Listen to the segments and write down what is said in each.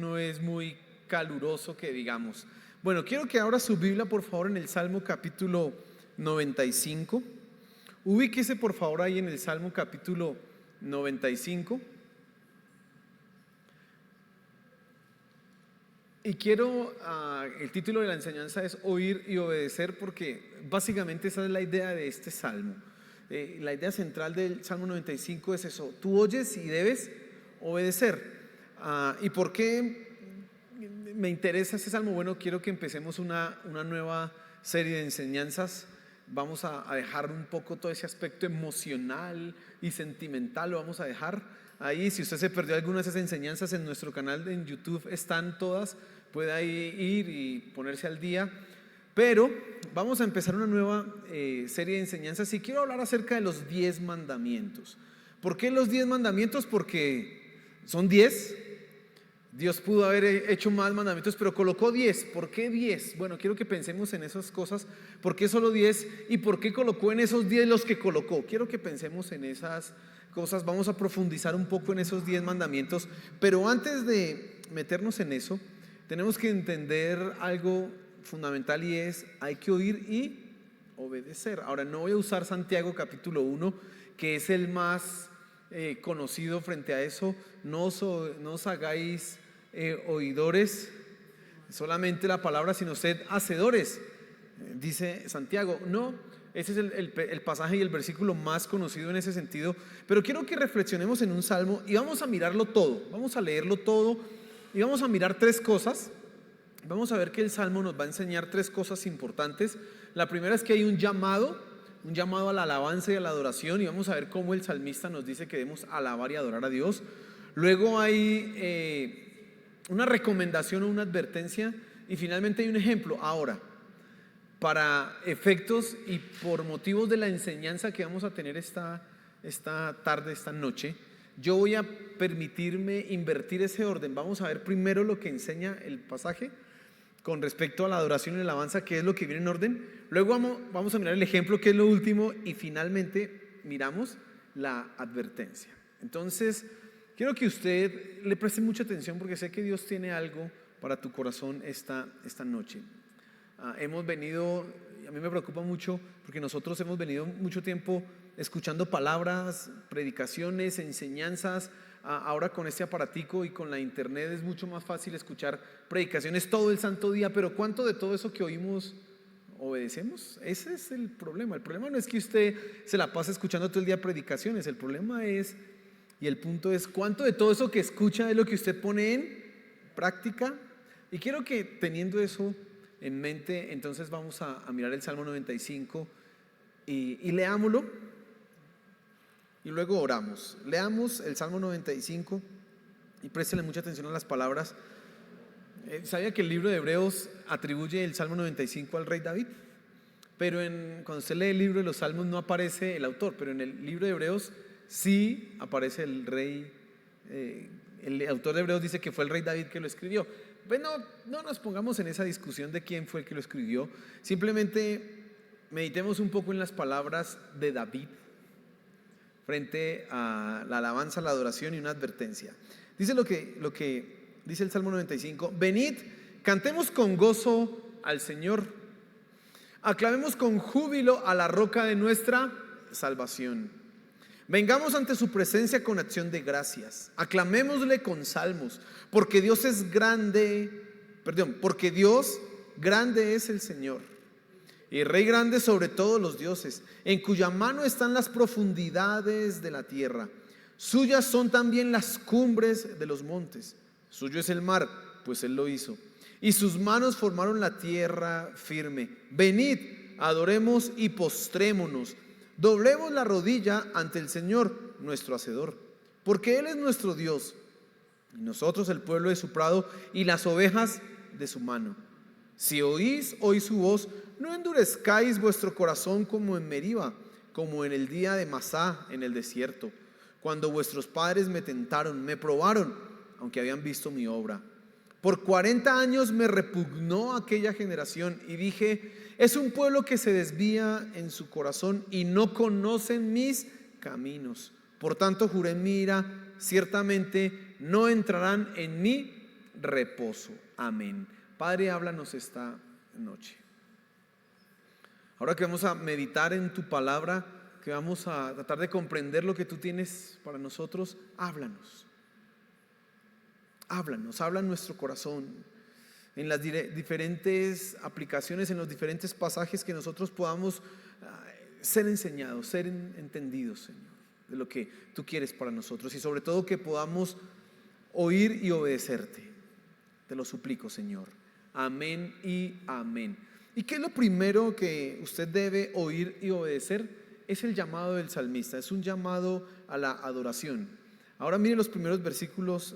no es muy caluroso que digamos. Bueno, quiero que abra su Biblia por favor en el Salmo capítulo 95. Ubíquese por favor ahí en el Salmo capítulo 95. Y quiero, el título de la enseñanza es Oír y Obedecer, porque básicamente esa es la idea de este salmo. La idea central del Salmo 95 es eso: tú oyes y debes obedecer. ¿Y por qué me interesa este salmo? Bueno, quiero que empecemos una nueva serie de enseñanzas. Vamos a dejar un poco todo ese aspecto emocional y sentimental, lo vamos a dejar ahí. Si usted se perdió alguna de esas enseñanzas, en nuestro canal en YouTube están todas, puede ahí ir y ponerse al día. Pero vamos a empezar una nueva serie de enseñanzas y quiero hablar acerca de los 10 mandamientos. ¿Por qué los 10 mandamientos? Porque son 10. Dios pudo haber hecho más mandamientos, pero colocó 10. ¿Por qué 10? Bueno, quiero que pensemos en esas cosas. ¿Por qué solo 10? ¿Y por qué colocó en esos 10 los que colocó? Quiero que pensemos en esas cosas. Vamos a profundizar un poco en esos 10 mandamientos. Pero antes de meternos en eso, tenemos que entender algo fundamental, y es: hay que oír y obedecer. Ahora, no voy a usar Santiago capítulo 1, que es el más conocido frente a eso. No os hagáis oidores solamente la palabra, sino sed hacedores, dice Santiago. No, ese es el pasaje y el versículo más conocido en ese sentido. Pero quiero que reflexionemos en un salmo y vamos a mirarlo todo, vamos a leerlo todo y vamos a mirar tres cosas. Vamos a ver que el salmo nos va a enseñar tres cosas importantes. La primera es que hay un llamado a la alabanza y a la adoración, y vamos a ver cómo el salmista nos dice que debemos alabar y adorar a Dios. Luego hay una recomendación o una advertencia, y finalmente hay un ejemplo. Ahora, para efectos y por motivos de la enseñanza que vamos a tener esta tarde, esta noche, yo voy a permitirme invertir ese orden. Vamos a ver primero lo que enseña el pasaje con respecto a la adoración y la alabanza, que es lo que viene en orden. Luego vamos a mirar el ejemplo, que es lo último, y finalmente miramos la advertencia. Entonces, quiero que usted le preste mucha atención, porque sé que Dios tiene algo para tu corazón esta noche. Hemos venido, a mí me preocupa mucho, porque nosotros hemos venido mucho tiempo escuchando palabras, predicaciones, enseñanzas. Ahora con este aparatico y con la internet es mucho más fácil escuchar predicaciones todo el santo día, pero ¿cuánto de todo eso que oímos obedecemos? Ese es el problema. El problema no es que usted se la pase escuchando todo el día predicaciones. El problema es, y el punto es, ¿cuánto de todo eso que escucha es lo que usted pone en práctica? Y quiero que, teniendo eso en mente, entonces vamos a mirar el Salmo 95 y leámoslo. Y luego oramos. Leamos el Salmo 95 y préstele mucha atención a las palabras. ¿Sabía que el libro de Hebreos atribuye el Salmo 95 al rey David? Pero cuando usted lee el libro de los Salmos no aparece el autor, pero en el libro de Hebreos sí aparece el rey. El autor de Hebreos dice que fue el rey David que lo escribió. Bueno, no nos pongamos en esa discusión de quién fue el que lo escribió. Simplemente meditemos un poco en las palabras de David frente a la alabanza, la adoración y una advertencia. Dice lo que dice el Salmo 95: venid, cantemos con gozo al Señor, aclamemos con júbilo a la roca de nuestra salvación. Vengamos ante su presencia con acción de gracias, aclamémosle con salmos, porque Dios grande es el Señor, y Rey grande sobre todos los dioses, en cuya mano están las profundidades de la tierra. Suyas son también las cumbres de los montes. Suyo es el mar, pues Él lo hizo, y sus manos formaron la tierra firme. Venid, adoremos y postrémonos, doblemos la rodilla ante el Señor nuestro Hacedor, porque Él es nuestro Dios, y nosotros el pueblo de su prado y las ovejas de su mano. Si oís hoy su voz, no endurezcáis vuestro corazón como en Meriba, como en el día de Masá en el desierto, cuando vuestros padres me tentaron, me probaron, aunque habían visto mi obra. Por 40 años me repugnó aquella generación, y dije: es un pueblo que se desvía en su corazón y no conocen mis caminos. Por tanto juré en mi ira: ciertamente no entrarán en mi reposo. Amén. Padre, háblanos esta noche. Ahora que vamos a meditar en tu palabra, que vamos a tratar de comprender lo que tú tienes para nosotros, háblanos. Háblanos, habla en nuestro corazón, en las diferentes aplicaciones, en los diferentes pasajes que nosotros podamos ser enseñados, ser entendidos, Señor, de lo que tú quieres para nosotros, y sobre todo que podamos oír y obedecerte. Te lo suplico, Señor. Amén y amén. ¿Y qué es lo primero que usted debe oír y obedecer? Es el llamado del salmista, es un llamado a la adoración. Ahora mire los primeros versículos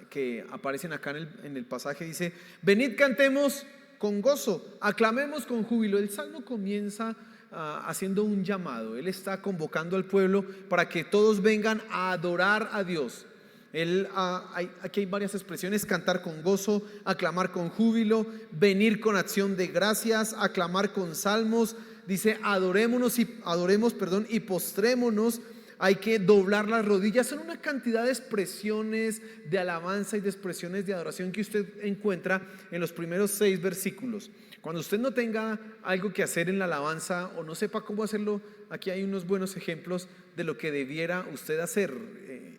que aparecen acá en el pasaje. Dice: venid, cantemos con gozo, aclamemos con júbilo. El salmo comienza haciendo un llamado. Él está convocando al pueblo para que todos vengan a adorar a Dios. Aquí hay varias expresiones: cantar con gozo, aclamar con júbilo, venir con acción de gracias, aclamar con salmos. Dice: adoremos y postrémonos. Hay que doblar las rodillas. Son una cantidad de expresiones de alabanza y de expresiones de adoración que usted encuentra en los primeros 6 versículos. Cuando usted no tenga algo que hacer en la alabanza o no sepa cómo hacerlo, aquí hay unos buenos ejemplos de lo que debiera usted hacer.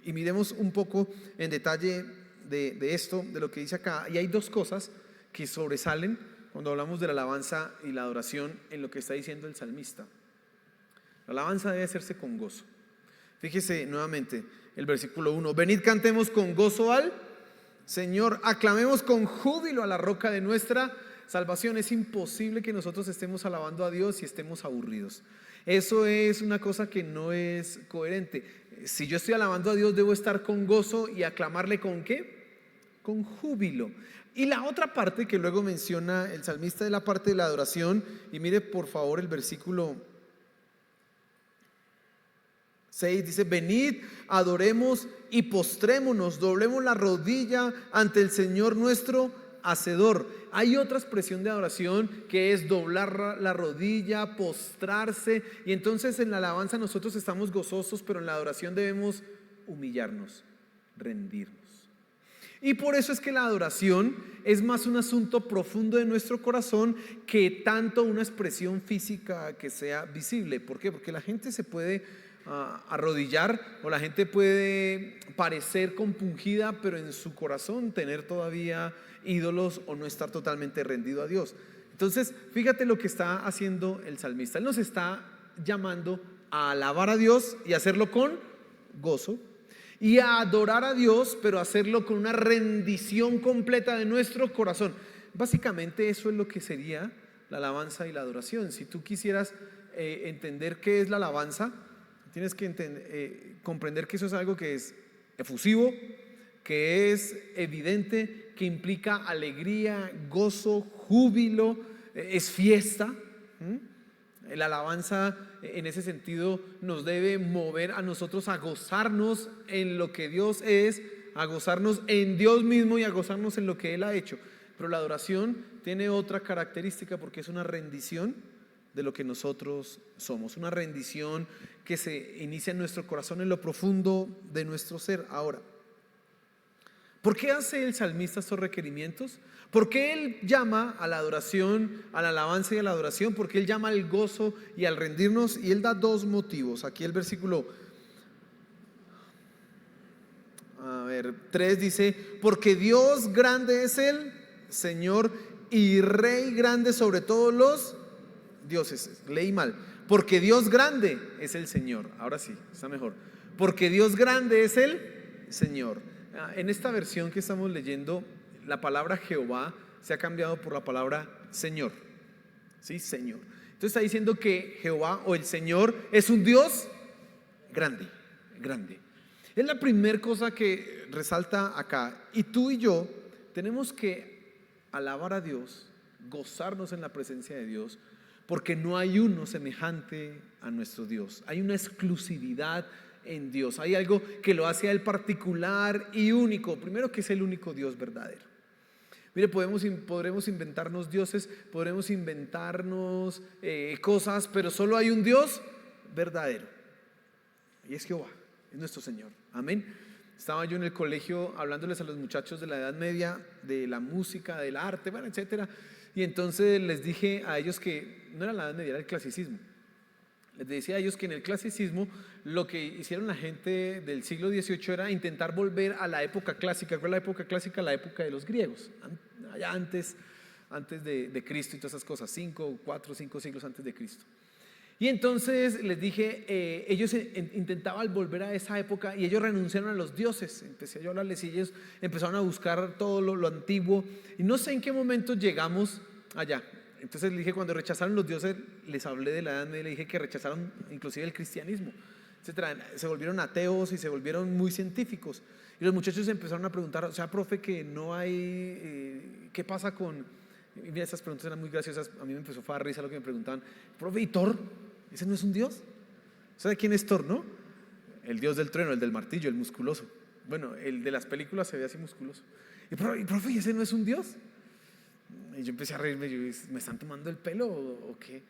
Y miremos un poco en detalle de esto, de lo que dice acá. Y hay 2 cosas que sobresalen cuando hablamos de la alabanza y la adoración en lo que está diciendo el salmista. La alabanza debe hacerse con gozo. Fíjese nuevamente el versículo 1: venid, cantemos con gozo al Señor, aclamemos con júbilo a la roca de nuestra salvación. Es imposible que nosotros estemos alabando a Dios y estemos aburridos. Eso es una cosa que no es coherente. Si yo estoy alabando a Dios, debo estar con gozo y aclamarle ¿con qué? Con júbilo. Y la otra parte que luego menciona el salmista es la parte de la adoración. Y mire por favor el versículo 6, dice: venid, adoremos y postrémonos, doblemos la rodilla ante el Señor nuestro hacedor. Hay otra expresión de adoración que es doblar la rodilla, postrarse. Y entonces en la alabanza nosotros estamos gozosos, pero en la adoración debemos humillarnos, rendirnos. Y por eso es que la adoración es más un asunto profundo de nuestro corazón que tanto una expresión física que sea visible. ¿Por qué? Porque la gente se puede arrodillar, o la gente puede parecer compungida, pero en su corazón tener todavía ídolos o no estar totalmente rendido a Dios. Entonces fíjate lo que está haciendo el salmista. Él nos está llamando a alabar a Dios y hacerlo con gozo, y a adorar a Dios, pero hacerlo con una rendición completa de nuestro corazón. Básicamente eso es lo que sería la alabanza y la adoración. Si tú quisieras entender qué es la alabanza, tienes que comprender que eso es algo que es efusivo, que es evidente, que implica alegría, gozo, júbilo, es fiesta. La alabanza en ese sentido nos debe mover a nosotros a gozarnos en lo que Dios es, a gozarnos en Dios mismo y a gozarnos en lo que Él ha hecho. Pero la adoración tiene otra característica, porque es una rendición de lo que nosotros somos, una rendición que se inicia en nuestro corazón, en lo profundo de nuestro ser. Ahora, ¿por qué hace el salmista estos requerimientos? ¿Por qué él llama a la adoración, a la alabanza y a la adoración? ¿Por qué él llama al gozo y al rendirnos? Y él da 2 motivos. Aquí el versículo 3 dice: porque Dios grande es el Señor y Rey grande sobre todos los dioses. Leí mal. Porque Dios grande es el Señor. Ahora sí, está mejor. Porque Dios grande es el Señor. En esta versión que estamos leyendo, la palabra Jehová se ha cambiado por la palabra Señor. Sí, Señor. Entonces está diciendo que Jehová o el Señor es un Dios grande, grande. Es la primera cosa que resalta acá. Y tú y yo tenemos que alabar a Dios, gozarnos en la presencia de Dios, porque no hay uno semejante a nuestro Dios. Hay una exclusividad en Dios. Hay algo que lo hace a Él particular y único. Primero, que es el único Dios verdadero. Mire, podremos inventarnos dioses, podremos inventarnos cosas, pero solo hay un Dios verdadero, y es Jehová, es nuestro Señor. Amén. Estaba yo en el colegio hablándoles a los muchachos de la Edad Media, de la música, del arte, bueno, etcétera. Y entonces les dije a ellos que no era la Edad Media, era el clasicismo. Les decía a ellos que en el clasicismo lo que hicieron la gente del siglo XVIII era intentar volver a la época clásica. ¿Cuál es la época clásica? La época de los griegos, allá antes de Cristo y todas esas cosas, 4 o 5 siglos antes de Cristo. Y entonces les dije, ellos intentaban volver a esa época y ellos renunciaron a los dioses. Empecé yo a hablarles y ellos empezaron a buscar todo lo antiguo. Y no sé en qué momento llegamos allá. Entonces le dije, cuando rechazaron los dioses, les hablé de la Edad Media, le dije que rechazaron inclusive el cristianismo, etcétera. Se volvieron ateos y se volvieron muy científicos. Y los muchachos empezaron a preguntar, o sea, profe, que no hay, ¿qué pasa con...? Y mira, esas preguntas eran muy graciosas. A mí me empezó a dar risa lo que me preguntaban. Profe, ¿y Thor? ¿Ese no es un dios? ¿Sabe quién es Thor, no? El dios del trueno, el del martillo, el musculoso. Bueno, el de las películas se ve así musculoso. Y profe, ¿y ese no es un dios? Y yo empecé a reírme, ¿me están tomando el pelo o qué?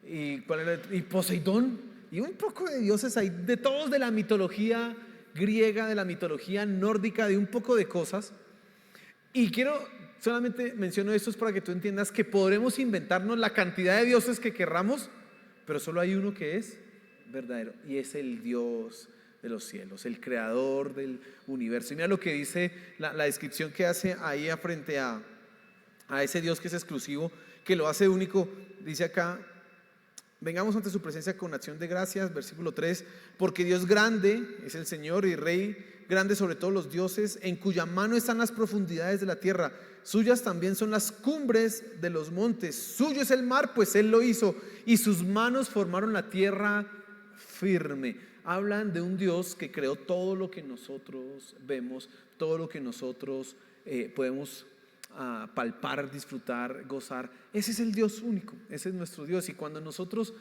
¿Y Poseidón? Y un poco de dioses ahí, de todos, de la mitología griega, de la mitología nórdica, de un poco de cosas. Y solamente menciono esto para que tú entiendas que podremos inventarnos la cantidad de dioses que querramos, pero solo hay uno que es verdadero, y es el Dios de los cielos, el creador del universo. Y mira lo que dice la descripción que hace ahí frente a ese Dios que es exclusivo, que lo hace único. Dice acá: vengamos ante su presencia con acción de gracias, versículo 3, porque Dios grande es el Señor y Rey grande sobre todos los dioses, en cuya mano están las profundidades de la tierra, suyas también son las cumbres de los montes, suyo es el mar, pues Él lo hizo, y sus manos formaron la tierra firme. Hablan de un Dios que creó todo lo que nosotros vemos, todo lo que nosotros podemos palpar, disfrutar, gozar. Ese es el Dios único, ese es nuestro Dios. Y cuando nosotros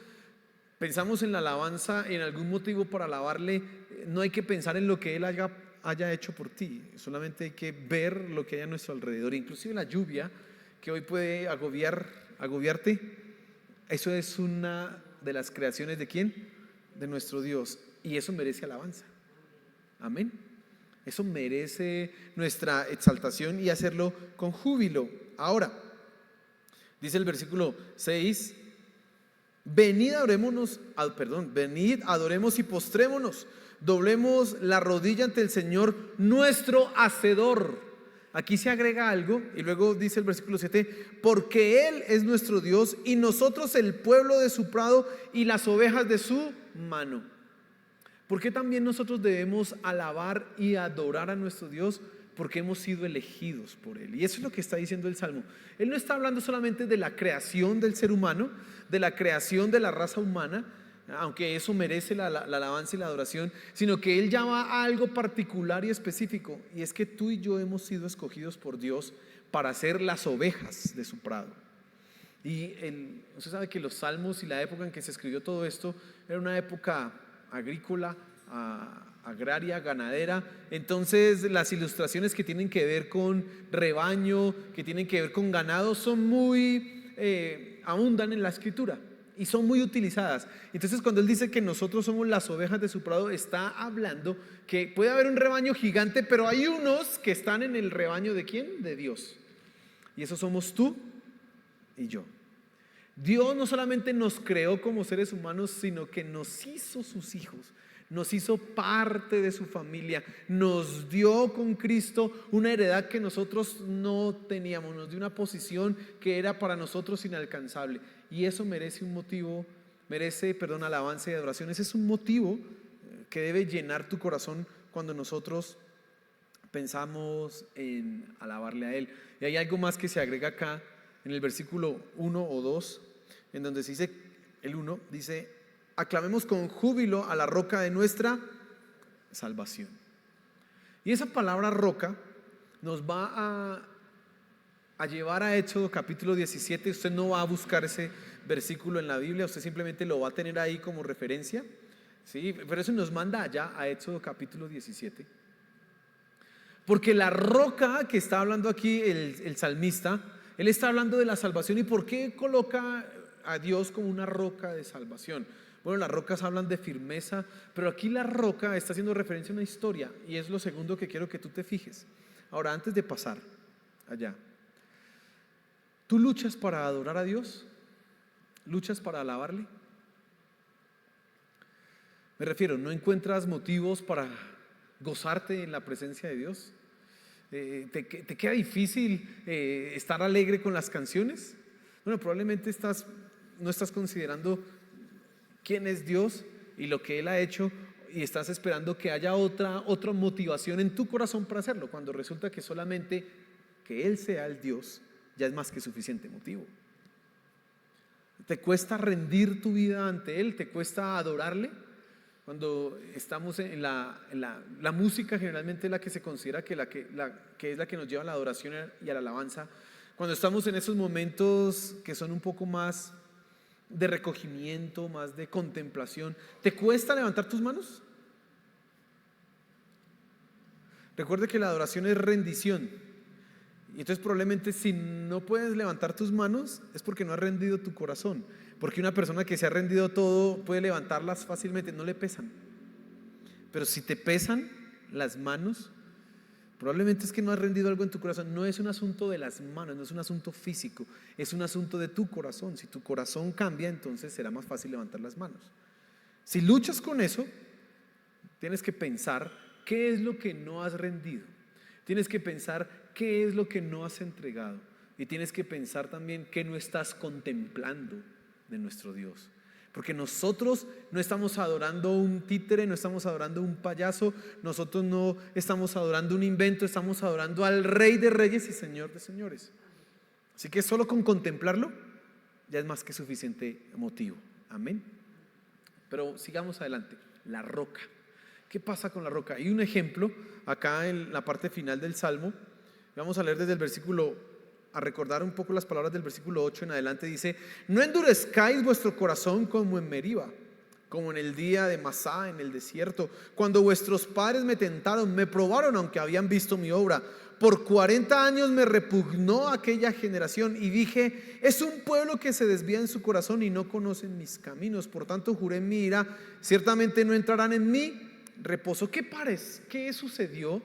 pensamos en la alabanza, en algún motivo para alabarle, no hay que pensar en lo que Él haya hecho por ti, solamente hay que ver lo que hay a nuestro alrededor. Inclusive la lluvia, que hoy puede agobiarte, eso es una de las creaciones ¿de quién? De nuestro Dios, y eso merece alabanza. Amén. Eso merece nuestra exaltación y hacerlo con júbilo. Ahora, dice el versículo 6: venid, adoremos y postrémonos, doblemos la rodilla ante el Señor nuestro Hacedor. Aquí se agrega algo y luego dice el versículo 7: porque Él es nuestro Dios y nosotros el pueblo de su prado y las ovejas de su mano. ¿Por qué también nosotros debemos alabar y adorar a nuestro Dios? Porque hemos sido elegidos por Él. Y eso es lo que está diciendo el Salmo. Él no está hablando solamente de la creación del ser humano, de la creación de la raza humana, aunque eso merece la alabanza y la adoración, sino que Él llama a algo particular y específico, y es que tú y yo hemos sido escogidos por Dios para ser las ovejas de su prado. Y usted sabe que los salmos y la época en que se escribió todo esto era una época agrícola, agraria, ganadera. Entonces las ilustraciones que tienen que ver con rebaño, que tienen que ver con ganado, son muy abundan en la escritura y son muy utilizadas. Entonces cuando Él dice que nosotros somos las ovejas de su prado, está hablando que puede haber un rebaño gigante, pero hay unos que están en el rebaño ¿de quién? De Dios. Y eso somos tú y yo. Dios no solamente nos creó como seres humanos, sino que nos hizo sus hijos, nos hizo parte de su familia, nos dio con Cristo una heredad que nosotros no teníamos, nos dio una posición que era para nosotros inalcanzable, y eso merece alabanza y adoración. Ese es un motivo que debe llenar tu corazón cuando nosotros pensamos en alabarle a Él. Y hay algo más que se agrega acá en el versículo 1 o 2, en donde se dice, el 1 dice: aclamemos con júbilo a la roca de nuestra salvación. Y esa palabra roca nos va a llevar a Éxodo capítulo 17. Usted no va a buscar ese versículo en la Biblia, usted simplemente lo va a tener ahí como referencia, ¿sí? Pero eso nos manda allá a Éxodo capítulo 17. Porque la roca que está hablando aquí el salmista, él está hablando de la salvación. ¿Y por qué coloca a Dios como una roca de salvación? Bueno, las rocas hablan de firmeza, pero aquí la roca está haciendo referencia a una historia y es lo segundo que quiero que tú te fijes. Ahora, antes de pasar allá, ¿tú luchas para adorar a Dios? ¿Luchas para alabarle? Me refiero, ¿no encuentras motivos para gozarte en la presencia de Dios? ¿Te queda difícil estar alegre con las canciones? Bueno, probablemente no estás considerando quién es Dios y lo que Él ha hecho y estás esperando que haya otra motivación en tu corazón para hacerlo, cuando resulta que solamente que Él sea el Dios ya es más que suficiente motivo. ¿Te cuesta rendir tu vida ante Él? ¿Te cuesta adorarle? Cuando estamos en la música, generalmente la que se considera que es la que nos lleva a la adoración y a la alabanza. Cuando estamos en esos momentos que son un poco más de recogimiento, más de contemplación, ¿te cuesta levantar tus manos? Recuerde que la adoración es rendición. Y entonces probablemente si no puedes levantar tus manos es porque no has rendido tu corazón. Porque una persona que se ha rendido todo puede levantarlas fácilmente, no le pesan. Pero si te pesan las manos, probablemente es que no has rendido algo en tu corazón. No es un asunto de las manos, no es un asunto físico, es un asunto de tu corazón. Si tu corazón cambia, entonces será más fácil levantar las manos. Si luchas con eso, tienes que pensar qué es lo que no has rendido. Tienes que pensar qué es lo que no has entregado. Y tienes que pensar también qué no estás contemplando de nuestro Dios. Porque nosotros no estamos adorando un títere, no estamos adorando un payaso, nosotros no estamos adorando un invento, estamos adorando al Rey de Reyes y Señor de Señores. Así que solo con contemplarlo ya es más que suficiente motivo. Amén. Pero sigamos adelante. La roca. ¿Qué pasa con la roca? Hay un ejemplo acá en la parte final del Salmo. Vamos a leer desde el versículo, a recordar un poco las palabras del versículo 8 en adelante. Dice: no endurezcáis vuestro corazón como en Meriba, como en el día de Masá en el desierto, cuando vuestros padres me tentaron, me probaron aunque habían visto mi obra. Por 40 años me repugnó aquella generación y dije: es un pueblo que se desvía en su corazón y no conocen mis caminos. Por tanto juré en mi ira: ciertamente no entrarán en mi reposo. ¿Qué sucedió?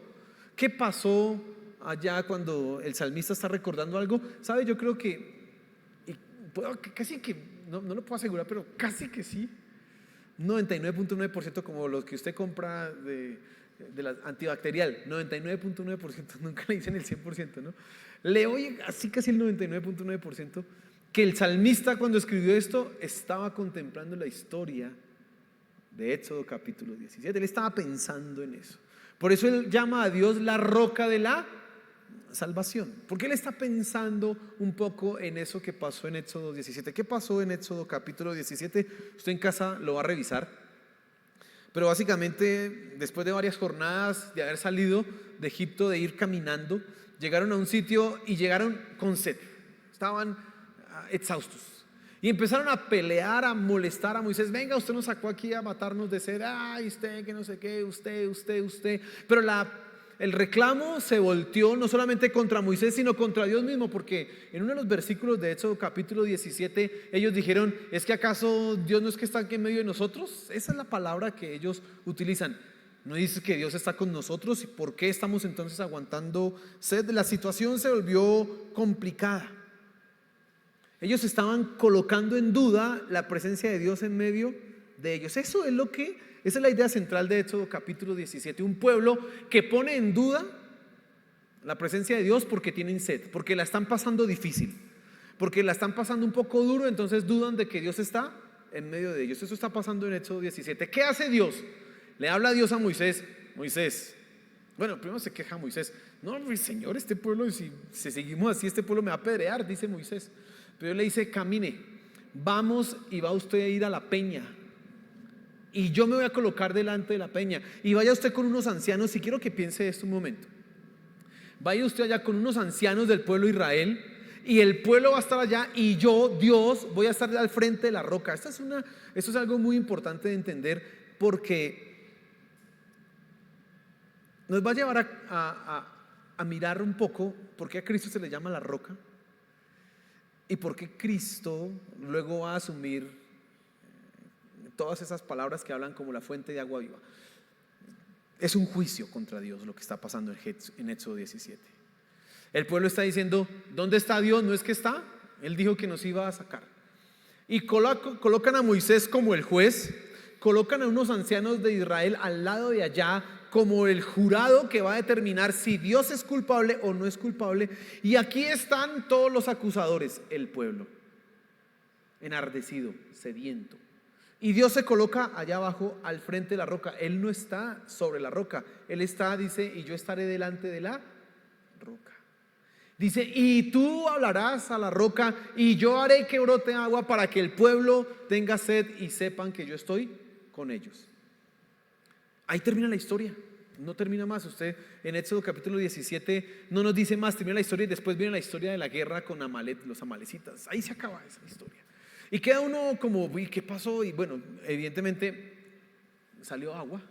¿Qué pasó allá cuando el salmista está recordando algo? ¿Sabe? Yo creo que casi que, no lo puedo asegurar, pero casi que sí, 99.9%, como los que usted compra de la antibacterial, 99.9%, nunca le dicen el 100%, ¿no? Le oye así casi el 99.9% que el salmista, cuando escribió esto, estaba contemplando la historia de Éxodo capítulo 17. Él estaba pensando en eso. Por eso él llama a Dios la roca de la salvación, porque él está pensando un poco en eso que pasó en Éxodo 17. ¿Qué pasó en Éxodo capítulo 17? Usted en casa lo va a revisar, pero básicamente después de varias jornadas de haber salido de Egipto, de ir caminando, llegaron a un sitio y llegaron con sed. Estaban exhaustos y empezaron a pelear, a molestar a Moisés. Venga, usted nos sacó aquí a matarnos de sed. Ay, usted que no sé qué, usted. Pero el reclamo se volteó no solamente contra Moisés, sino contra Dios mismo, porque en uno de los versículos de Éxodo capítulo 17 ellos dijeron: ¿es que acaso Dios no es que está aquí en medio de nosotros? Esa es la palabra que ellos utilizan. No dice que Dios está con nosotros. ¿Y por qué estamos entonces aguantando sed? La situación se volvió complicada. Ellos estaban colocando en duda la presencia de Dios en medio de ellos. Esa es la idea central de Éxodo capítulo 17. Un pueblo que pone en duda la presencia de Dios porque tienen sed, porque la están pasando difícil, porque la están pasando un poco duro, entonces dudan de que Dios está en medio de ellos. Eso está pasando en Éxodo 17. ¿Qué hace Dios? Le habla a Dios a Moisés. Moisés, bueno, primero se queja Moisés: no, Señor, este pueblo, si seguimos así, este pueblo me va a apedrear, dice Moisés. Pero él le dice: camine, vamos, y va usted a ir a la peña, y yo me voy a colocar delante de la peña, y vaya usted con unos ancianos. Y quiero que piense esto un momento. Vaya usted allá con unos ancianos del pueblo de Israel, y el pueblo va a estar allá, y yo, Dios, voy a estar al frente de la roca. Esto es algo muy importante de entender, porque nos va a llevar a mirar un poco por qué a Cristo se le llama la roca. ¿Y por qué Cristo luego va a asumir todas esas palabras que hablan como la fuente de agua viva. Es un juicio contra Dios lo que está pasando en Éxodo 17. El pueblo está diciendo, ¿dónde está Dios? No es que está, Él dijo que nos iba a sacar. Y colocan a Moisés como el juez, colocan a unos ancianos de Israel al lado de allá como el jurado que va a determinar si Dios es culpable o no es culpable. Y aquí están todos los acusadores, el pueblo, enardecido, sediento. Y Dios se coloca allá abajo al frente de la roca. Él no está sobre la roca, Él está, dice, y yo estaré delante de la roca. Dice, y tú hablarás a la roca y yo haré que brote agua para que el pueblo tenga sed y sepan que yo estoy con ellos. Ahí termina la historia, no termina más. Usted en Éxodo capítulo 17 no nos dice más, termina la historia y después viene la historia de la guerra con los amalecitas. Ahí se acaba esa historia. Y queda uno como, ¿y qué pasó? Y bueno, evidentemente salió agua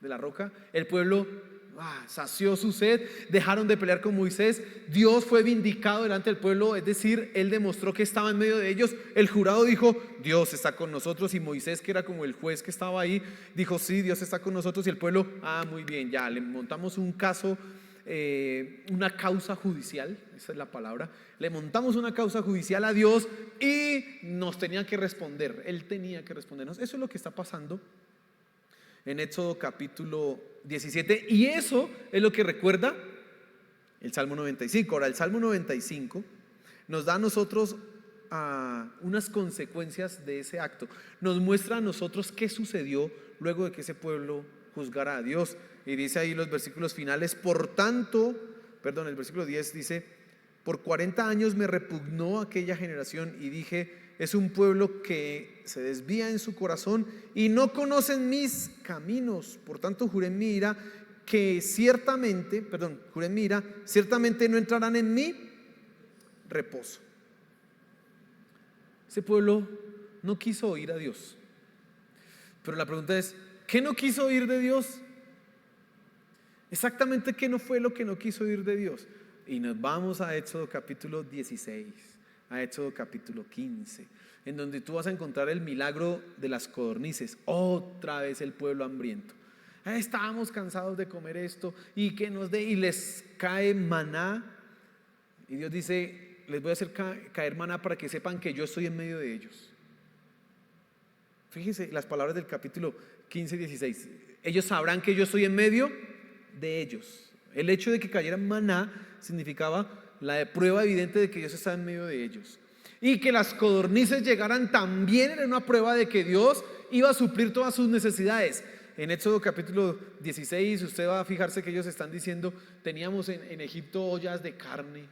de la roca, el pueblo sació su sed, dejaron de pelear con Moisés, Dios fue vindicado delante del pueblo, es decir, Él demostró que estaba en medio de ellos. El jurado dijo, Dios está con nosotros, y Moisés, que era como el juez que estaba ahí, dijo, sí, Dios está con nosotros. Y el pueblo, muy bien, ya le montamos un caso, una causa judicial, esa es la palabra, le montamos una causa judicial a Dios y nos tenía que responder, Él tenía que respondernos. Eso es lo que está pasando en Éxodo capítulo 17, y eso es lo que recuerda el Salmo 95. Ahora, el Salmo 95 nos da a nosotros unas consecuencias de ese acto, nos muestra a nosotros qué sucedió luego de que ese pueblo juzgara a Dios. Y dice ahí los versículos finales, el versículo 10 dice, por 40 años me repugnó aquella generación y dije, es un pueblo que se desvía en su corazón y no conocen mis caminos. Por tanto juré en mi ira ciertamente no entrarán en mi reposo. Ese pueblo no quiso oír a Dios. Pero la pregunta es, ¿qué no quiso oír de Dios? Exactamente, ¿qué no fue lo que no quiso oír de Dios? Y nos vamos a Éxodo capítulo 16, a Éxodo capítulo 15, en donde tú vas a encontrar el milagro de las codornices. Otra vez el pueblo hambriento. Estábamos cansados de comer esto y que nos dé, y les cae maná. Y Dios dice, les voy a hacer caer maná para que sepan que yo estoy en medio de ellos. Fíjense las palabras del capítulo 15 y 16. Ellos sabrán que yo estoy en medio de ellos. El hecho de que cayera maná significaba la prueba evidente de que Dios está en medio de ellos. Y que las codornices llegaran también era una prueba de que Dios iba a suplir todas sus necesidades. En Éxodo capítulo 16 usted va a fijarse que ellos están diciendo, teníamos en Egipto ollas de carne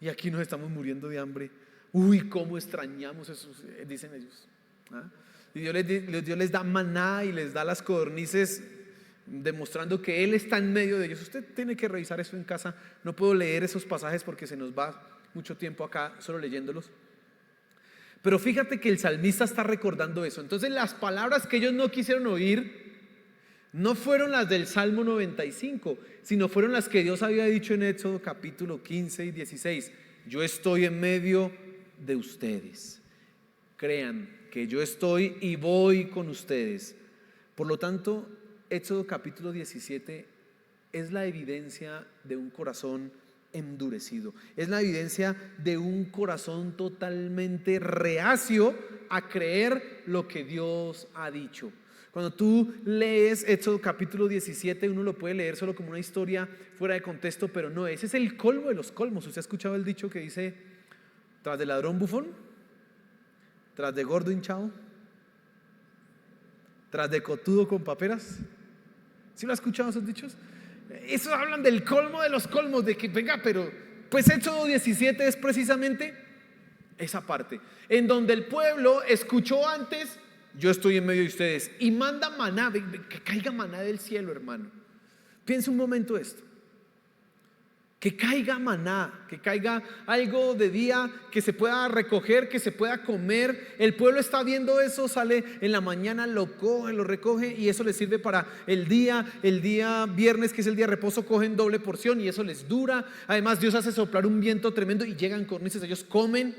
y aquí nos estamos muriendo de hambre. Uy, cómo extrañamos eso, dicen ellos. Y Dios les da maná y les da las codornices, demostrando que Él está en medio de ellos. Usted tiene que revisar eso en casa. No puedo leer esos pasajes porque se nos va mucho tiempo acá solo leyéndolos. Pero fíjate que el salmista está recordando eso. Entonces las palabras que ellos no quisieron oír no fueron las del Salmo 95, sino fueron las que Dios había dicho en Éxodo capítulo 15 y 16. Yo estoy en medio de ustedes. Crean que yo estoy y voy con ustedes. Por lo tanto, Éxodo capítulo 17 es la evidencia de un corazón endurecido, es la evidencia de un corazón totalmente reacio a creer lo que Dios ha dicho. Cuando tú lees Éxodo capítulo 17, uno lo puede leer solo como una historia fuera de contexto, pero no, ese es el colmo de los colmos. ¿Usted ha escuchado el dicho que dice, tras de ladrón bufón, tras de gordo hinchado, tras de cotudo con paperas? ¿Sí lo ha escuchado esos dichos? Eso hablan del colmo de los colmos, de que venga, pero pues Éxodo 17 es precisamente esa parte, en donde el pueblo escuchó antes, yo estoy en medio de ustedes, y manda maná, que caiga maná del cielo, hermano. Piensa un momento esto, que caiga maná, que caiga algo de día, que se pueda recoger, que se pueda comer. El pueblo está viendo eso, sale en la mañana, lo coge, lo recoge, y eso les sirve para el día viernes, que es el día de reposo, cogen doble porción y eso les dura. Además Dios hace soplar un viento tremendo y llegan codornices, ellos comen.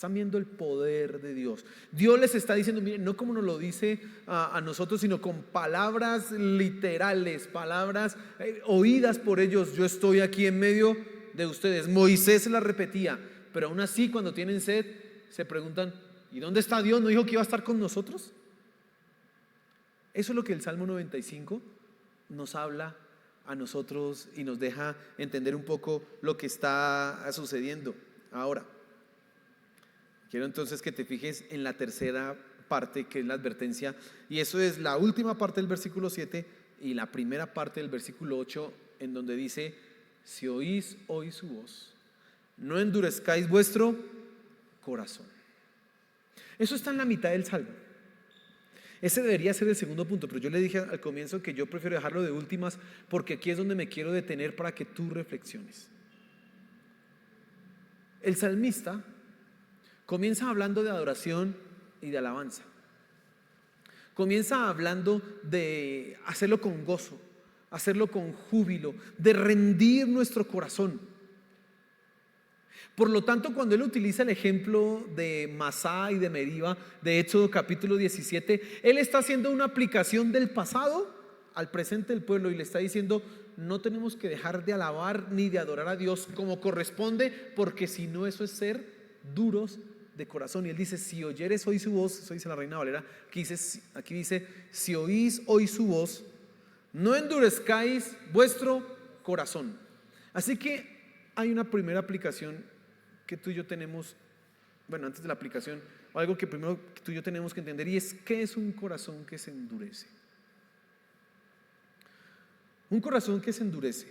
Están viendo el poder de Dios. Dios les está diciendo, miren, no como nos lo dice a nosotros, sino con palabras literales, palabras oídas por ellos. Yo estoy aquí en medio de ustedes. Moisés se las repetía, pero aún así cuando tienen sed se preguntan, ¿y dónde está Dios? ¿No dijo que iba a estar con nosotros? Eso es lo que el Salmo 95 nos habla a nosotros y nos deja entender un poco lo que está sucediendo. Ahora, quiero entonces que te fijes en la tercera parte, que es la advertencia, y eso es la última parte del versículo 7 y la primera parte del versículo 8, en donde dice, si oís hoy su voz, no endurezcáis vuestro corazón. Eso está en la mitad del Salmo. Ese debería ser el segundo punto, pero yo le dije al comienzo que yo prefiero dejarlo de últimas, porque aquí es donde me quiero detener para que tú reflexiones. El salmista comienza hablando de adoración y de alabanza. Comienza hablando de hacerlo con gozo, hacerlo con júbilo, de rendir nuestro corazón. Por lo tanto, cuando él utiliza el ejemplo de Masá y de Meriba, de Éxodo capítulo 17, él está haciendo una aplicación del pasado al presente del pueblo y le está diciendo, no tenemos que dejar de alabar ni de adorar a Dios como corresponde, porque si no, eso es ser duros de corazón. Y él dice, si oyeres hoy su voz, eso dice la Reina Valera, aquí dice, si oís hoy su voz, no endurezcáis vuestro corazón. Así que hay una primera aplicación que tú y yo tenemos, bueno, antes de la aplicación, algo que primero tú y yo tenemos que entender, y es, ¿qué es un corazón que se endurece? Un corazón que se endurece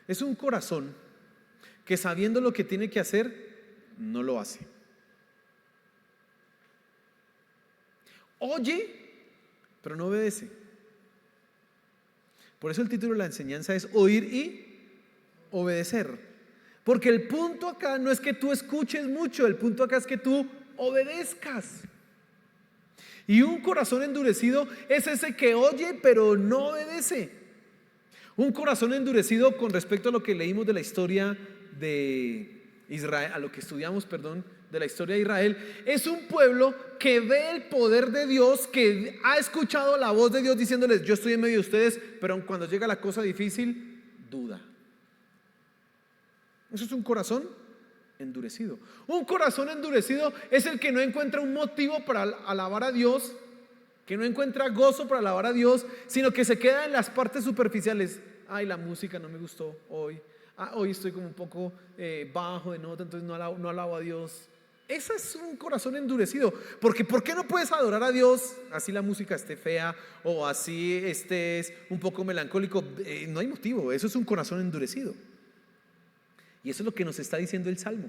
es un corazón que, sabiendo lo que tiene que hacer, no lo hace. Oye, pero no obedece. Por eso el título de la enseñanza es oír y obedecer. Porque el punto acá no es que tú escuches mucho, el punto acá es que tú obedezcas. Y un corazón endurecido es ese que oye pero no obedece. Un corazón endurecido, con respecto a lo que leímos de la historia de Israel, a lo que estudiamos, perdón, de la historia de Israel, es un pueblo que ve el poder de Dios, que ha escuchado la voz de Dios diciéndoles, yo estoy en medio de ustedes, pero cuando llega la cosa difícil, duda. Eso es un corazón endurecido. Un corazón endurecido es el que no encuentra un motivo para alabar a Dios, que no encuentra gozo para alabar a Dios, sino que se queda en las partes superficiales. Ay, la música no me gustó hoy. Hoy estoy como un poco bajo de nota, entonces no alabo a Dios. Ese es un corazón endurecido. Porque ¿por qué no puedes adorar a Dios así la música esté fea o así estés un poco melancólico? No hay motivo. Eso es un corazón endurecido. Y eso es lo que nos está diciendo el Salmo.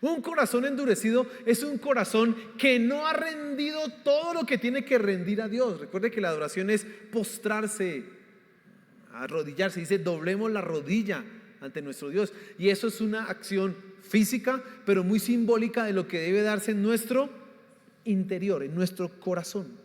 Un corazón endurecido es un corazón que no ha rendido todo lo que tiene que rendir a Dios. Recuerde que la adoración es postrarse, arrodillarse. Dice, doblemos la rodilla ante nuestro Dios. Y eso es una acción física, pero muy simbólica de lo que debe darse en nuestro interior, en nuestro corazón.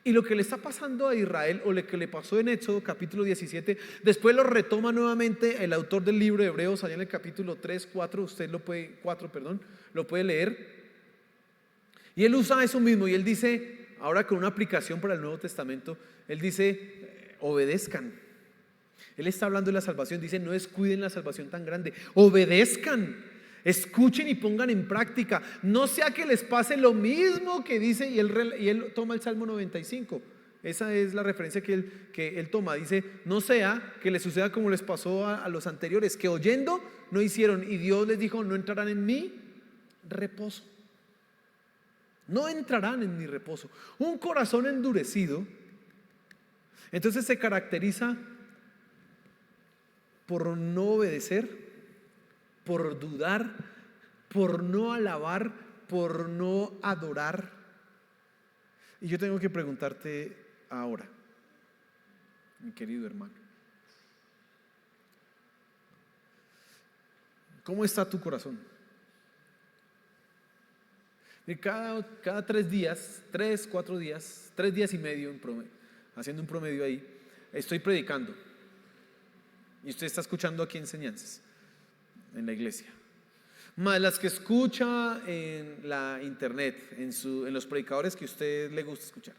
Y lo que le está pasando a Israel, o lo que le pasó en Éxodo capítulo 17, después lo retoma nuevamente el autor del libro de Hebreos, allá en el capítulo 3, 4, lo puede leer. Y él usa eso mismo, y él dice, ahora con una aplicación para el Nuevo Testamento, él dice, obedezcan. Él está hablando de la salvación, dice, no descuiden la salvación tan grande, obedezcan. Escuchen y pongan en práctica. No sea que les pase lo mismo que dice, y él toma el Salmo 95. Esa es la referencia que él toma. Dice, no sea que les suceda como les pasó a los anteriores, que oyendo no hicieron, y Dios les dijo, no entrarán en mi reposo. No entrarán en mi reposo. Un corazón endurecido entonces se caracteriza por no obedecer, por dudar, por no alabar, por no adorar. Y yo tengo que preguntarte ahora, mi querido hermano, ¿cómo está tu corazón? Cada 3 días, 3, 4 días, 3 días y medio en promedio, haciendo un promedio ahí, estoy predicando y usted está escuchando aquí enseñanzas en la iglesia. más las que escucha en la internet, en los predicadores que a usted le gusta escuchar.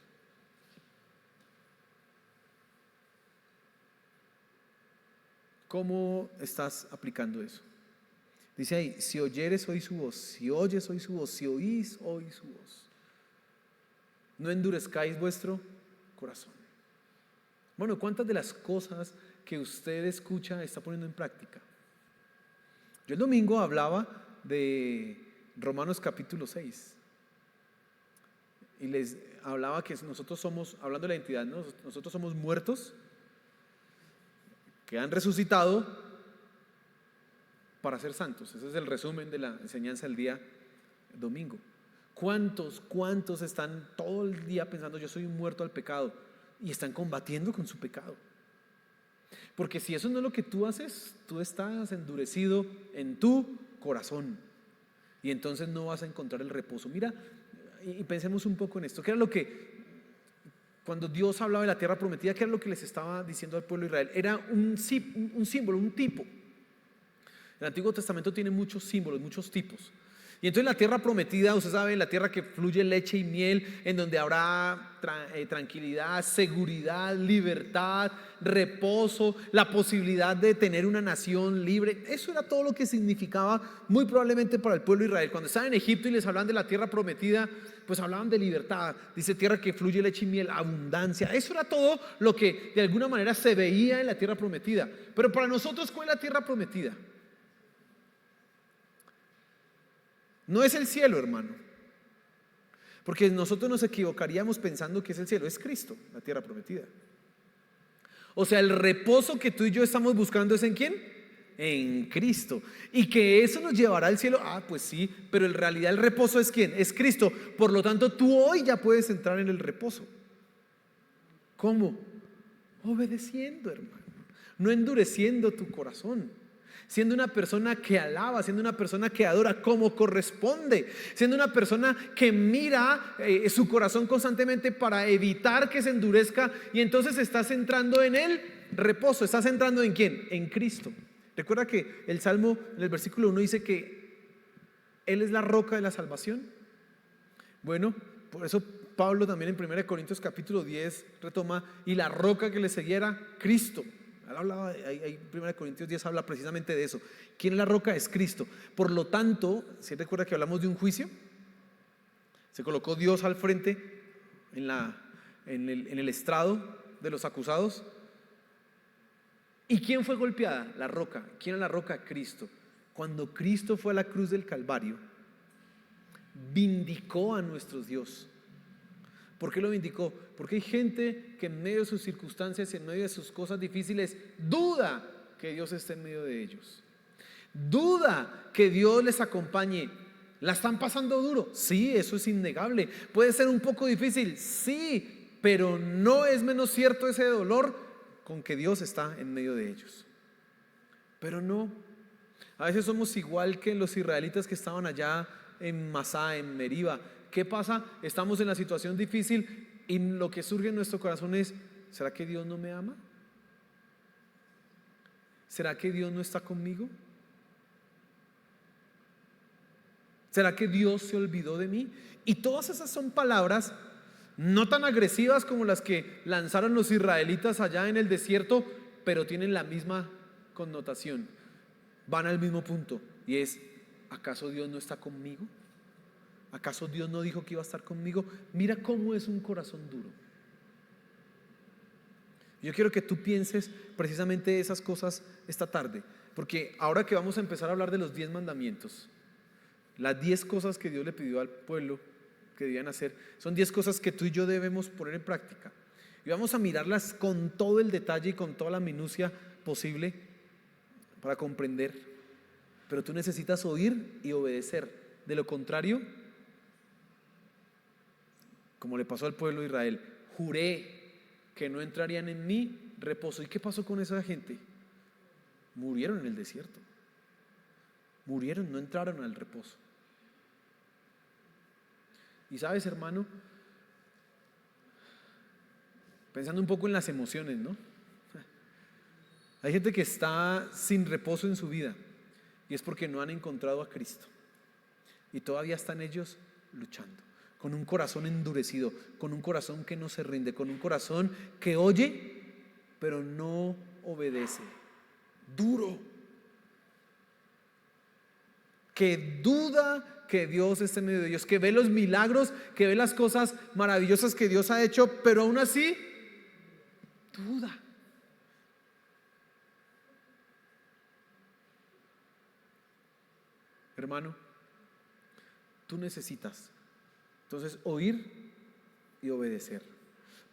¿Cómo estás aplicando eso? Dice ahí, si oyeres oí su voz, si oyes oí su voz, si oís oí su voz. No endurezcáis vuestro corazón. Bueno, ¿cuántas de las cosas que usted escucha está poniendo en práctica? Yo el domingo hablaba de Romanos capítulo 6 y les hablaba que nosotros somos, hablando de la identidad, ¿no? Nosotros somos muertos que han resucitado para ser santos. Ese es el resumen de la enseñanza del día domingo. ¿Cuántos están todo el día pensando yo soy muerto al pecado y están combatiendo con su pecado? Porque si eso no es lo que tú haces, tú estás endurecido en tu corazón y entonces no vas a encontrar el reposo. Mira, y pensemos un poco en esto. ¿Qué era lo que, cuando Dios hablaba de la tierra prometida, qué era lo que les estaba diciendo al pueblo de Israel? Era un símbolo, un tipo. El Antiguo Testamento tiene muchos símbolos, muchos tipos. Y entonces la tierra prometida, usted sabe, la tierra que fluye leche y miel, en donde habrá tranquilidad, seguridad, libertad, reposo, la posibilidad de tener una nación libre. Eso era todo lo que significaba muy probablemente para el pueblo de Israel. Cuando estaban en Egipto y les hablaban de la tierra prometida, pues hablaban de libertad. Dice tierra que fluye leche y miel, abundancia. Eso era todo lo que de alguna manera se veía en la tierra prometida. Pero para nosotros, ¿cuál es la tierra prometida? No es el cielo, hermano, porque nosotros nos equivocaríamos pensando que es el cielo. Es Cristo, la tierra prometida. O sea, el reposo que tú y yo estamos buscando es ¿en quién? En Cristo. Y que eso nos llevará al cielo. Pues sí, pero en realidad el reposo es ¿quién? Es Cristo. Por lo tanto, tú hoy ya puedes entrar en el reposo. ¿Cómo? Obedeciendo, hermano, no endureciendo tu corazón, siendo una persona que alaba, siendo una persona que adora como corresponde, siendo una persona que mira su corazón constantemente para evitar que se endurezca, y entonces estás entrando en el reposo. ¿Estás entrando en quién? En Cristo. Recuerda que el Salmo en el versículo 1 dice que Él es la roca de la salvación. Bueno, por eso Pablo también en 1 Corintios capítulo 10 retoma, y la roca que le seguía era Cristo. Hablaba, 1 Corintios 10 habla precisamente de eso. ¿Quién es la roca? Es Cristo. Por lo tanto, ¿se recuerda que hablamos de un juicio? Se colocó Dios al frente en el estrado de los acusados. ¿Y quién fue golpeada? La roca. ¿Quién es la roca? Cristo. Cuando Cristo fue a la cruz del Calvario, vindicó a nuestro Dios. ¿Por qué lo vindicó? Porque hay gente que en medio de sus circunstancias, en medio de sus cosas difíciles, duda que Dios esté en medio de ellos. Duda que Dios les acompañe. ¿La están pasando duro? Sí, eso es innegable. ¿Puede ser un poco difícil? Sí, pero no es menos cierto ese dolor con que Dios está en medio de ellos. Pero no. A veces somos igual que los israelitas que estaban allá en Masá, en Meriba. ¿Qué pasa? Estamos en la situación difícil y lo que surge en nuestro corazón es: ¿será que Dios no me ama? ¿Será que Dios no está conmigo? ¿Será que Dios se olvidó de mí? Y todas esas son palabras no tan agresivas como las que lanzaron los israelitas allá en el desierto, pero tienen la misma connotación. Van al mismo punto, y es: ¿acaso Dios no está conmigo? ¿Acaso Dios no dijo que iba a estar conmigo? Mira cómo es un corazón duro. Yo quiero que tú pienses precisamente esas cosas esta tarde, porque ahora que vamos a empezar a hablar de los 10 mandamientos, las 10 cosas que Dios le pidió al pueblo que debían hacer, son 10 cosas que tú y yo debemos poner en práctica, y vamos a mirarlas con todo el detalle y con toda la minucia posible para comprender. Pero tú necesitas oír y obedecer. De lo contrario, como le pasó al pueblo de Israel, juré que no entrarían en mi reposo. ¿Y qué pasó con esa gente? Murieron en el desierto. Murieron, no entraron al reposo. Y sabes, hermano, pensando un poco en las emociones, ¿no? Hay gente que está sin reposo en su vida, y es porque no han encontrado a Cristo. Y todavía están ellos luchando, con un corazón endurecido, con un corazón que no se rinde, con un corazón que oye, pero no obedece. Duro. Que duda que Dios esté en medio de ellos, que ve los milagros, que ve las cosas maravillosas que Dios ha hecho, pero aún así duda. Hermano, tú necesitas entonces oír y obedecer,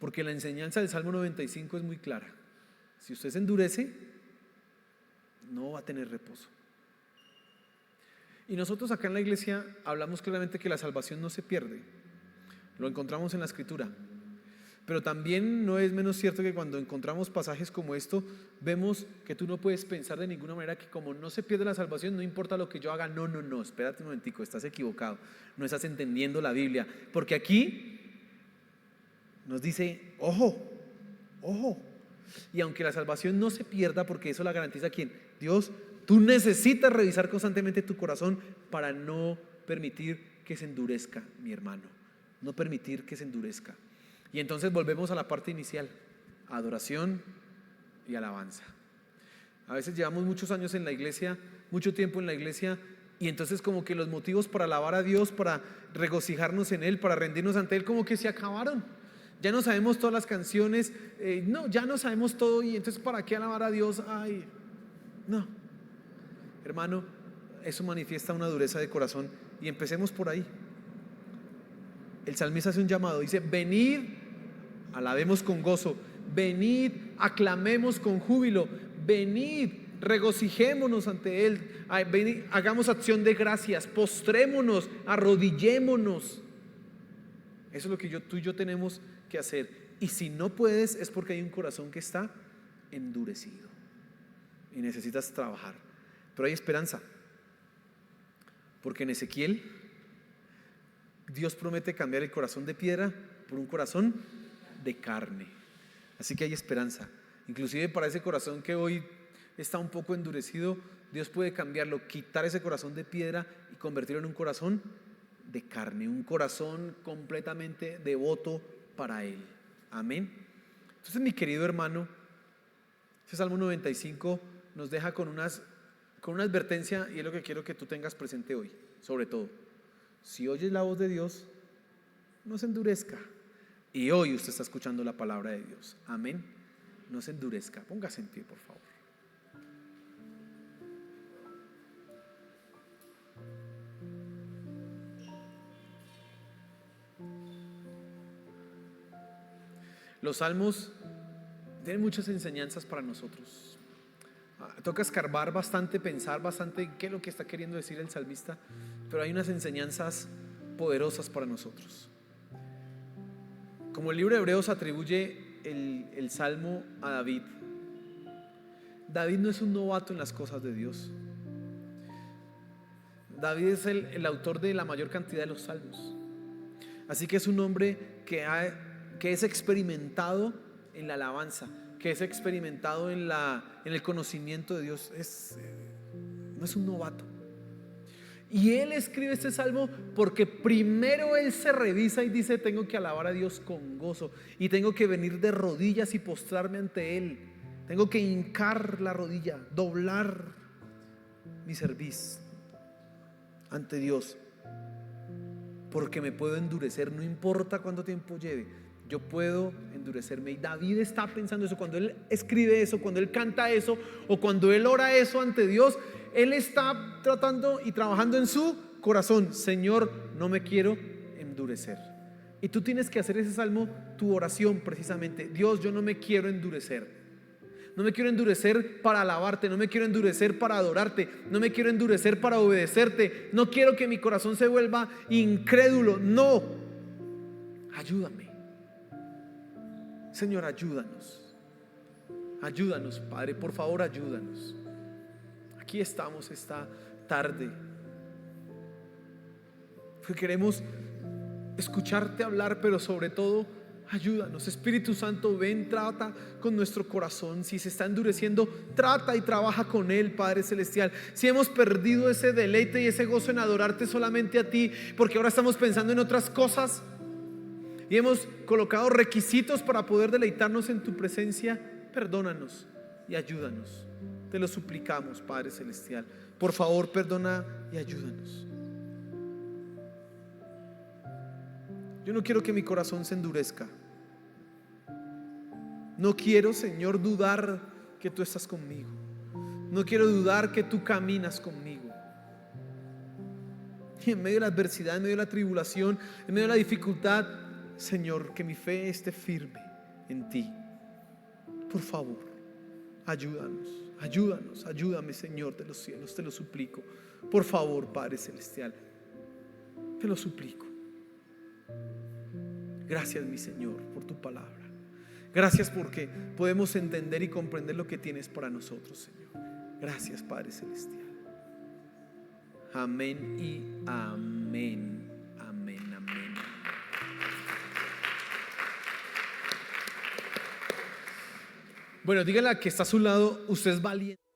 porque la enseñanza del Salmo 95 es muy clara. Si usted se endurece, no va a tener reposo. Y nosotros acá en la iglesia hablamos claramente que la salvación no se pierde. Lo encontramos en la Escritura. Pero también no es menos cierto que cuando encontramos pasajes como esto, vemos que tú no puedes pensar de ninguna manera que como no se pierde la salvación, no importa lo que yo haga. No, espérate un momentico, estás equivocado. No estás entendiendo la Biblia. Porque aquí nos dice, ojo. Y aunque la salvación no se pierda, porque eso la garantiza ¿quién? Dios. Tú necesitas revisar constantemente tu corazón para no permitir que se endurezca, mi hermano. No permitir que se endurezca. Y entonces volvemos a la parte inicial: adoración y alabanza. A veces llevamos muchos años en la iglesia, mucho tiempo en la iglesia, y entonces como que los motivos para alabar a Dios, para regocijarnos en Él, para rendirnos ante Él, como que se acabaron. Ya no sabemos todas las canciones, ya no sabemos todo, y entonces ¿para qué alabar a Dios? Ay, no. Hermano, eso manifiesta una dureza de corazón, y empecemos por ahí. El salmista hace un llamado, dice: venid, alabemos con gozo, venid, aclamemos con júbilo, venid, regocijémonos ante Él, venid, hagamos acción de gracias, postrémonos, arrodillémonos. Eso es lo que tú y yo tenemos que hacer. Y si no puedes, es porque hay un corazón que está endurecido y necesitas trabajar. Pero hay esperanza, porque en Ezequiel Dios promete cambiar el corazón de piedra por un corazón de carne. Así que hay esperanza. Inclusive para ese corazón que hoy está un poco endurecido, Dios puede cambiarlo, quitar ese corazón de piedra y convertirlo en un corazón de carne, un corazón completamente devoto para Él. Amén. Entonces, mi querido hermano, ese Salmo 95 nos deja con una advertencia, y es lo que quiero que tú tengas presente hoy. Sobre todo, si oyes la voz de Dios, no se endurezca. Y hoy usted está escuchando la palabra de Dios. Amén. No se endurezca. Póngase en pie, por favor. Los salmos tienen muchas enseñanzas para nosotros. Toca escarbar bastante, pensar bastante en qué es lo que está queriendo decir el salmista, pero hay unas enseñanzas poderosas para nosotros. Como el libro de Hebreos atribuye el salmo a David, David no es un novato en las cosas de Dios. David es el autor de la mayor cantidad de los salmos. Así que es un hombre que es experimentado en la alabanza, que es experimentado en el conocimiento de Dios. No es un novato. Y él escribe este salmo porque primero él se revisa y dice: tengo que alabar a Dios con gozo, y tengo que venir de rodillas y postrarme ante Él. Tengo que hincar la rodilla, doblar mi cerviz ante Dios, porque me puedo endurecer, no importa cuánto tiempo lleve, yo puedo endurecerme. Y David está pensando eso cuando él escribe eso, cuando él canta eso, o cuando él ora eso ante Dios. Él está tratando y trabajando en su corazón: Señor, no me quiero endurecer. Y tú tienes que hacer ese salmo tu oración precisamente. Dios, yo no me quiero endurecer. No me quiero endurecer para alabarte, no me quiero endurecer para adorarte, no me quiero endurecer para obedecerte. No quiero que mi corazón se vuelva incrédulo. No, ayúdame. Señor, ayúdanos. Ayúdanos, Padre, por favor, ayúdanos. Aquí estamos esta tarde porque queremos escucharte hablar, pero sobre todo Ayúdanos, Espíritu Santo, ven, trata con nuestro corazón. Si se está endureciendo, trata y trabaja con él, Padre Celestial. Si hemos perdido ese deleite y ese gozo en adorarte solamente a ti, porque ahora estamos pensando en otras cosas y hemos colocado requisitos para poder deleitarnos en tu presencia, perdónanos y ayúdanos. Te lo suplicamos, Padre Celestial. Por favor, perdona y ayúdanos. Yo no quiero que mi corazón se endurezca. No quiero, Señor, dudar que tú estás conmigo. No quiero dudar que tú caminas conmigo. Y en medio de la adversidad, en medio de la tribulación, en medio de la dificultad, Señor, que mi fe esté firme en ti. Por favor, ayúdanos, ayúdanos, ayúdame, Señor de los cielos, te lo suplico. Por favor, Padre Celestial, te lo suplico. Gracias, mi Señor, por tu palabra. Gracias porque podemos entender y comprender lo que tienes para nosotros, Señor. Gracias, Padre Celestial. Amén y amén. Amén, amén. Bueno, dígale a que está a su lado, usted es valiente.